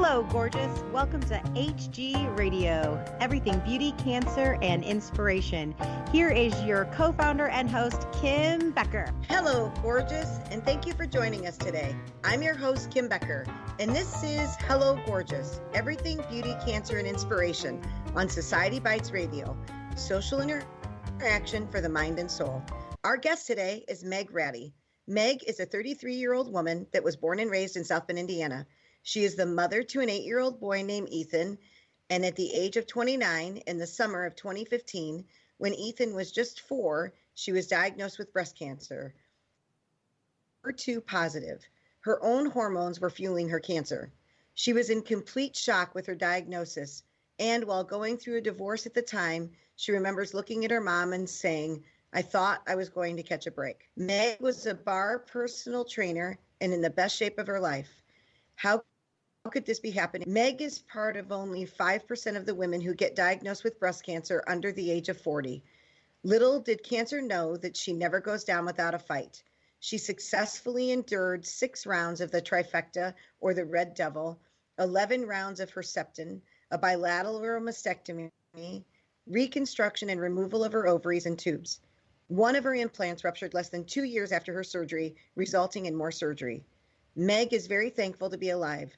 Hello, gorgeous. Welcome to HG Radio, everything beauty, cancer, and inspiration. Here is your co-founder and host, Kim Becker. Hello, gorgeous, and thank you for joining us today. I'm your host, Kim Becker, and this is Hello, Gorgeous, everything beauty, cancer, and inspiration on Society Bites Radio, social interaction for the mind and soul. Our guest today is MEG RADDE. MEG is a 33-year-old woman that was born and raised in South Bend, Indiana. She is the mother to an 8-year-old boy named Ethan, and at the age of 29, in the summer of 2015, when Ethan was just 4, she was diagnosed with breast cancer. HER2 positive. Her own hormones were fueling her cancer. She was in complete shock with her diagnosis, and while going through a divorce at the time, she remembers looking at her mom and saying, "I thought I was going to catch a break." MEG was a barre personal trainer and in the best shape of her life. How could this be happening? MEG is part of only 5% of the women who get diagnosed with breast cancer under the age of 40. Little did cancer know that she never goes down without a fight. She successfully endured 6 rounds of the trifecta, or the red devil, 11 rounds of Herceptin, a bilateral mastectomy, reconstruction and removal of her ovaries and tubes. One of her implants ruptured less than 2 years after her surgery, resulting in more surgery. MEG is very thankful to be alive.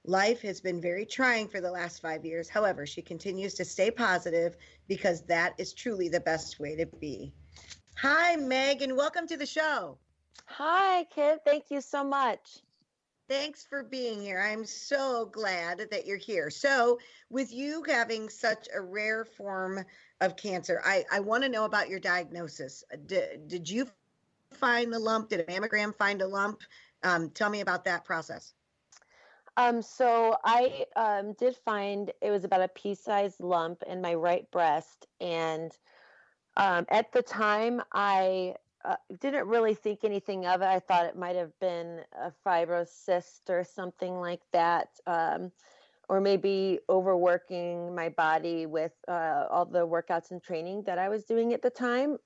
Life has been very trying for the last 5 years. However, she continues to stay positive because that is truly the best way to be. Hi, MEG, and welcome to the show. Hi, Kim. Thank you so much. Thanks for being here. I'm so glad that you're here. So with you having such a rare form of cancer, I want to know about your diagnosis. Did you find the lump? Did a mammogram find a lump? Tell me about that process. So I did find it was about a pea-sized lump in my right breast. And at the time, I didn't really think anything of it. I thought it might have been a fibrocyst or something like that, or maybe overworking my body with all the workouts and training that I was doing at the time.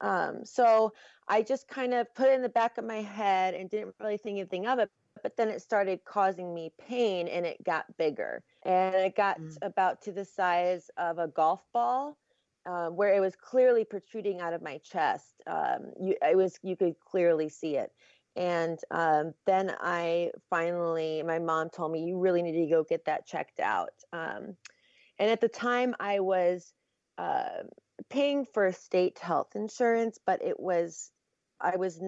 So I just kind of put it in the back of my head and didn't really think anything of it. But then it started causing me pain and it got bigger. And it got about to the size of a golf ball, where it was clearly protruding out of my chest. You could clearly see it. And then my mom told me, you really need to go get that checked out. And at the time I was paying for state health insurance, but I was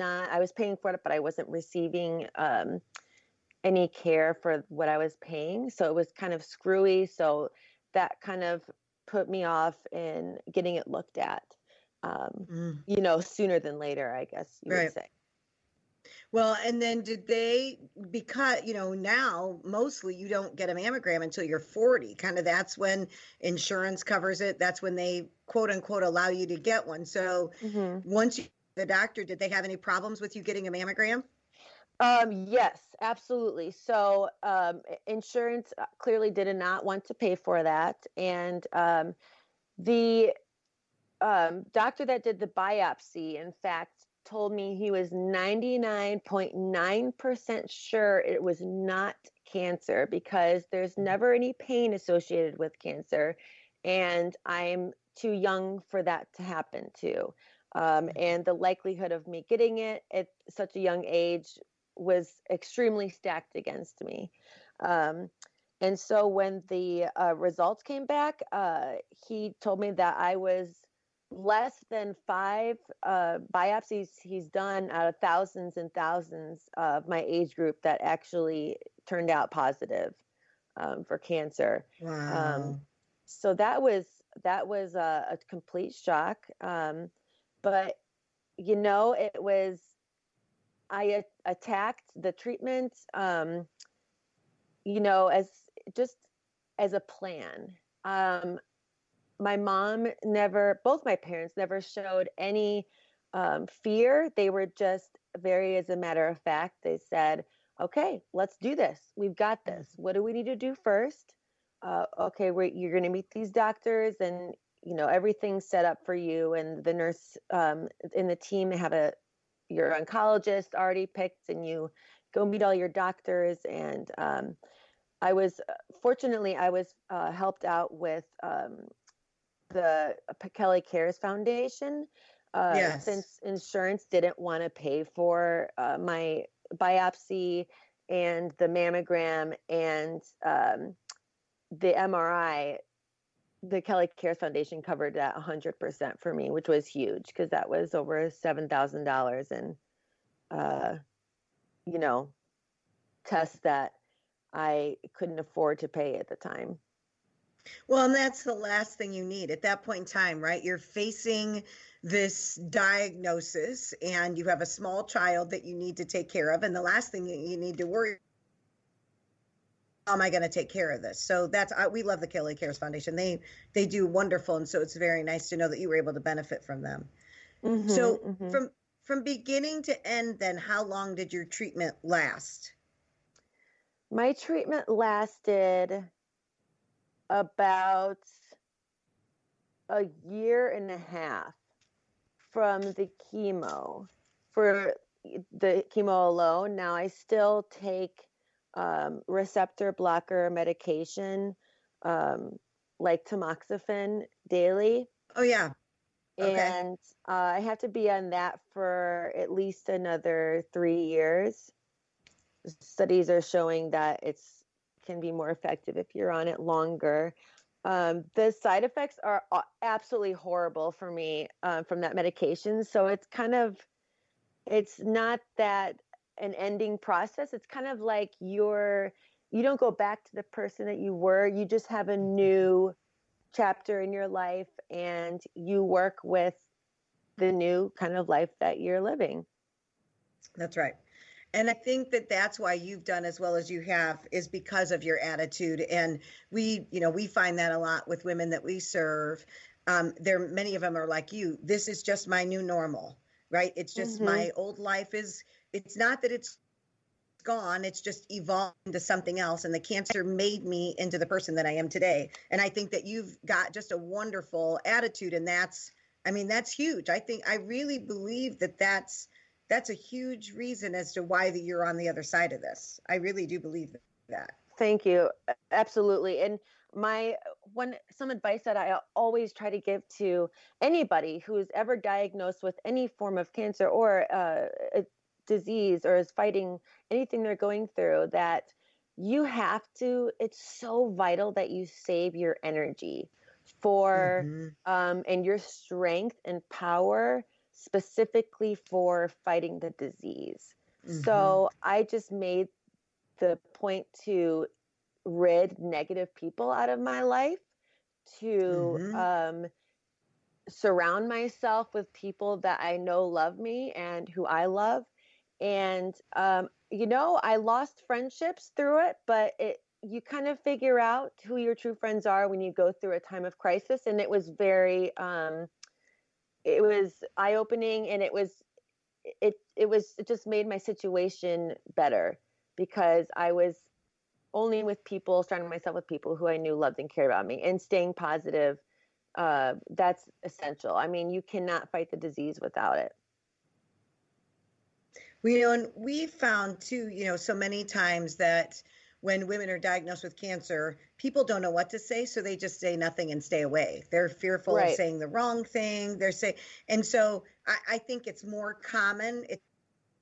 paying for it, but I wasn't receiving any care for what I was paying. So it was kind of screwy. So that kind of put me off in getting it looked at, sooner than later, I guess you would say. Well, and then did they, because, now mostly you don't get a mammogram until you're 40, kind of that's when insurance covers it. That's when they quote unquote allow you to get one. So once you the doctor, did they have any problems with you getting a mammogram? Yes, absolutely. So insurance clearly did not want to pay for that. And the doctor that did the biopsy, in fact, told me he was 99.9% sure it was not cancer because there's never any pain associated with cancer. And I'm too young for that to happen too. And the likelihood of me getting it at such a young age was extremely stacked against me. And so when the results came back, he told me that I was less than 5 biopsies he's done out of thousands and thousands of my age group that actually turned out positive for cancer. Wow. So that was a complete shock. But I attacked the treatment, as a plan. My mom both my parents never showed any fear. They were just very, as a matter of fact, they said, okay, let's do this. We've got this. What do we need to do first? Okay, you're going to meet these doctors and, everything's set up for you. And the nurse in the team have your oncologist already picked, and you go meet all your doctors. And I was fortunately, I was helped out with the Kelly Cares Foundation, Yes. since insurance didn't want to pay for my biopsy and the mammogram and the MRI. The Kelly Cares Foundation covered that 100% for me, which was huge because that was over $7,000 and you know, tests that I couldn't afford to pay at the time. Well, and that's the last thing you need at that point in time, right? You're facing this diagnosis and you have a small child that you need to take care of. And the last thing you need to worry, how am I going to take care of this? So that's, we love the Kelly Cares Foundation. They do wonderful. And so it's very nice to know that you were able to benefit from them. Mm-hmm, So mm-hmm. from beginning to end, then how long did your treatment last? My treatment lasted about a year and a half from the chemo. For the chemo alone, now I still take receptor blocker medication, like tamoxifen daily. Oh, yeah. Okay. And I have to be on that for at least another 3 years. Studies are showing that it's can be more effective if you're on it longer. The side effects are absolutely horrible for me from that medication. So it's not that an ending process. It's kind of like you don't go back to the person that you were. You just have a new chapter in your life and you work with the new kind of life that you're living. That's right. And I think that that's why you've done as well as you have is because of your attitude. And we find that a lot with women that we serve. Many of them are like you. This is just my new normal, right? It's just my old life it's not that it's gone. It's just evolved into something else. And the cancer made me into the person that I am today. And I think that you've got just a wonderful attitude. And that's huge. I really believe that that's a huge reason as to why you're on the other side of this. I really do believe that. Thank you. Absolutely. And some advice that I always try to give to anybody who's ever diagnosed with any form of cancer or a disease or is fighting anything they're going through, that it's so vital that you save your energy for and your strength and power specifically for fighting the disease. So I just made the point to rid negative people out of my life, to surround myself with people that I know love me and who I love. And, I lost friendships through it, but you kind of figure out who your true friends are when you go through a time of crisis. And it was very, it was eye-opening, and it just made my situation better because I was only surrounding myself with people who I knew loved and cared about me, and staying positive. That's essential. I mean, you cannot fight the disease without it. And we found too, so many times that when women are diagnosed with cancer, people don't know what to say, so they just say nothing and stay away. They're fearful of saying the wrong thing. And so I think it's more common.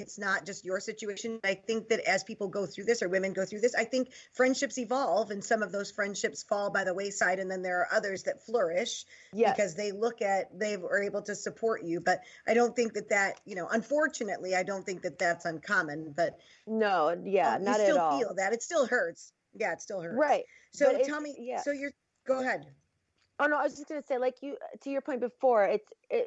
It's not just your situation. I think that as people go through this or women go through this, I think friendships evolve and some of those friendships fall by the wayside. And then there are others that flourish because they were able to support you. But I don't think that, unfortunately, I don't think that that's uncommon. But no, not at all. You still feel that. It still hurts. Yeah, it still hurts. Right. So tell me, go ahead. Oh no, I was just going to say, like to your point before,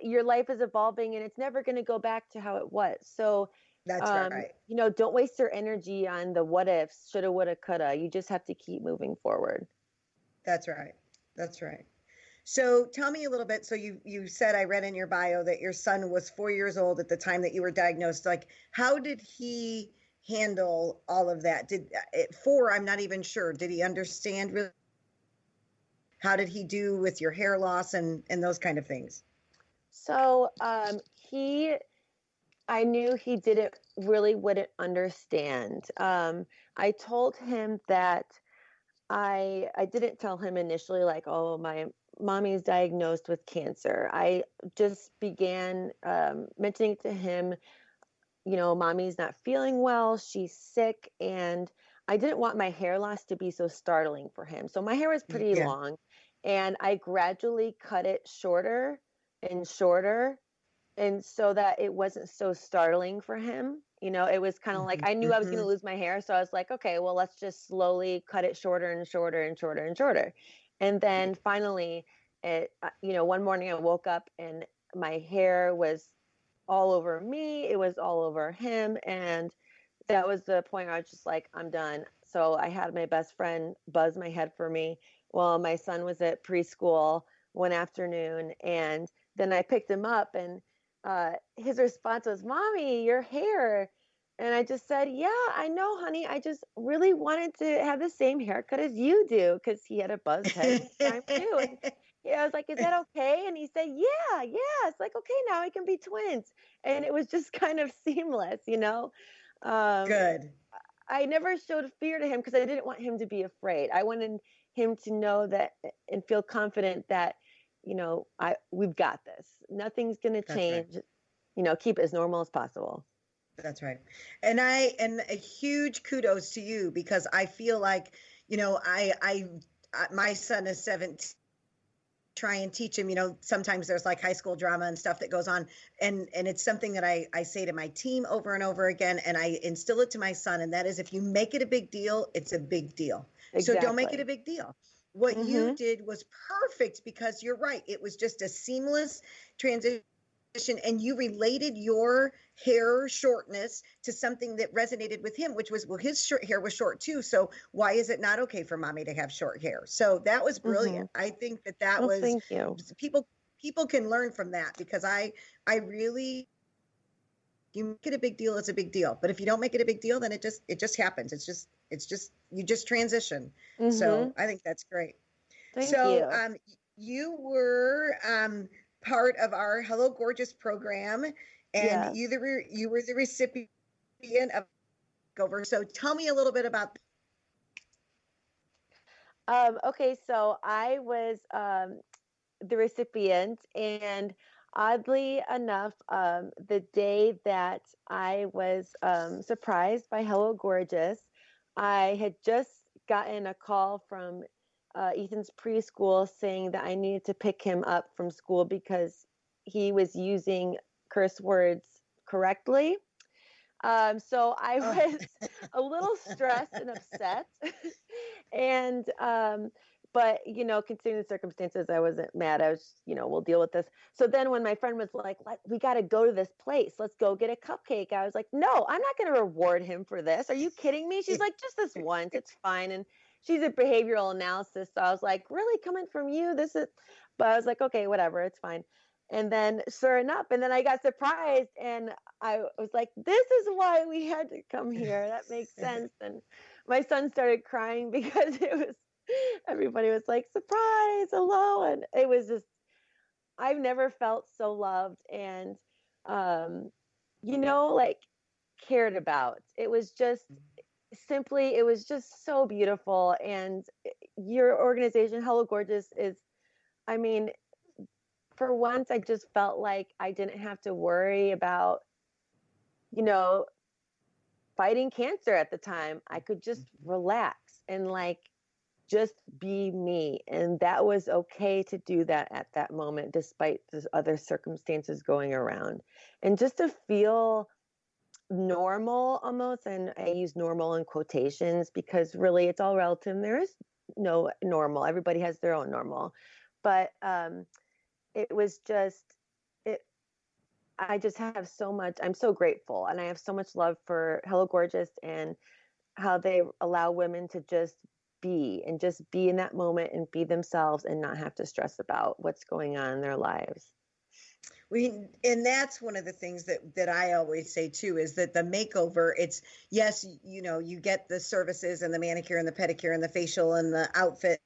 your life is evolving and it's never going to go back to how it was. So that's right. Don't waste your energy on the what ifs, shoulda, woulda, coulda. You just have to keep moving forward. That's right. That's right. So tell me a little bit. So you said, I read in your bio that your son was 4 years old at the time that you were diagnosed. Like, how did he handle all of that? I'm not even sure. Did he understand really? How did he do with your hair loss and those kind of things? So I knew he wouldn't understand. I told him that I didn't tell him initially, like, oh, my mommy's diagnosed with cancer. I just began mentioning to him, mommy's not feeling well, she's sick, and I didn't want my hair loss to be so startling for him. So my hair was pretty Yeah. long, and I gradually cut it shorter and shorter, and so that it wasn't so startling for him. It was kind of like I knew I was going to lose my hair, so I was like, okay, well, let's just slowly cut it shorter and shorter and shorter and shorter. And then finally, one morning I woke up and my hair was all over me. It was all over him. And that was the point where I was just like, I'm done. So I had my best friend buzz my head for me while my son was at preschool one afternoon. And then I picked him up, and his response was, Mommy, your hair. And I just said, yeah, I know, honey. I just really wanted to have the same haircut as you do, because he had a buzzed head this time too. And I was like, is that okay? And he said, yeah. It's like, okay, now we can be twins. And it was just kind of seamless, Um, Good. I never showed fear to him because I didn't want him to be afraid. I wanted him to know that and feel confident that, we've got this. Nothing's going to That's right. change. Keep it as normal as possible. That's right. And a huge kudos to you, because I feel like, my son is 17. Try and teach him, sometimes there's like high school drama and stuff that goes on. And it's something that I say to my team over and over again, and I instill it to my son. And that is, if you make it a big deal, it's a big deal. Exactly. So don't make it a big deal. What you did was perfect, because you're right. It was just a seamless transition, and you related your hair shortness to something that resonated with him, which was, well, his hair was short too. So why is it not okay for mommy to have short hair? So that was brilliant. I think that was, thank you. People can learn from that, because I really, you make it a big deal, it's a big deal. But if you don't make it a big deal, then it just happens. It's just, you just transition. So I think that's great. Thank you. You were, part of our Hello Gorgeous program, and Yes. you were the recipient of over. So tell me a little bit about. Okay, so I was the recipient, and oddly enough, the day that I was surprised by Hello Gorgeous, I had just gotten a call from Ethan's preschool saying that I needed to pick him up from school because he was using curse words correctly. So I was a little stressed and upset. And, but, considering the circumstances, I wasn't mad. I was, we'll deal with this. So then when my friend was like, we got to go to this place, let's go get a cupcake, I was like, no, I'm not going to reward him for this. Are you kidding me? She's like, just this once, it's fine. And she's a behavioral analysis. So I was like, really, coming from you? But I was like, okay, whatever, it's fine. And then sure enough, and then I got surprised, and I was like, this is why we had to come here. That makes sense. And my son started crying because everybody was like, surprise, hello. And it was just, I've never felt so loved and, like cared about. It was just it was just so beautiful. And your organization, Hello Gorgeous, I mean, for once, I just felt like I didn't have to worry about, fighting cancer at the time. I could just relax and just be me. And that was okay to do that at that moment, despite the other circumstances going around. And just to feel normal almost. And I use normal in quotations because really it's all relative. There is no normal. Everybody has their own normal. But it was just, I just have so much, I'm so grateful. And I have so much love for Hello Gorgeous and how they allow women to just be in that moment and be themselves and not have to stress about what's going on in their lives. And that's one of the things that I always say too, is that the makeover, it's, yes, you get the services and the manicure and the pedicure and the facial and the outfit,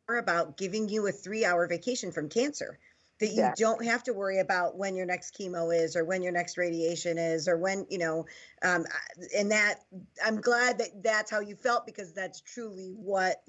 are about giving you a 3-hour vacation from cancer. that you Exactly. don't have to worry about when your next chemo is, or when your next radiation is, or when, and that I'm glad that that's how you felt, because that's truly what